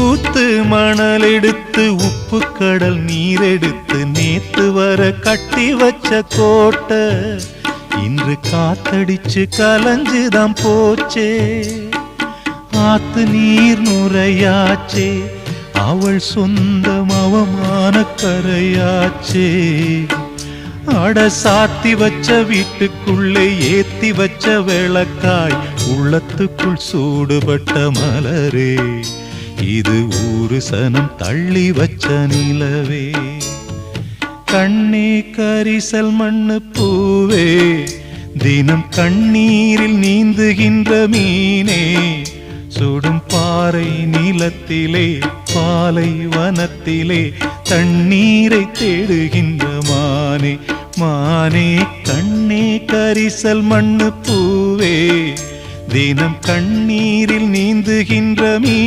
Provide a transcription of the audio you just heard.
ஊத்து மணல் எடுத்து உப்பு கடல் நீர் எடுத்து நேத்து வர கட்டி வச்ச கோட்டை இன்று காத்தடிச்சு கலஞ்சுதான் போச்சே. ஆத்து நீர் நுரையாச்சே, அவள் சொந்தம் அவமான கரையாச்சே. அட சாத்தி வச்ச வீட்டுக்குள்ளே ஏத்தி வச்ச விளக்காய் உள்ளத்துக்குள் சூடுபட்ட மலரே, இது ஊரு சனம் தள்ளி வச்ச நிலவே. கண்ணே கரிசல் மண்ணு பூவே, தினம் கண்ணீரில் நீந்துகின்ற மீனே, சுடும் பாறை நிலத்திலே பாலை வனத்திலே தண்ணீரை தேடுகின்ற மானே. மானே கண்ணே கரிசல் மண்ணு பூவே, தினம் கண்ணீரில் நீந்துகின்ற மீ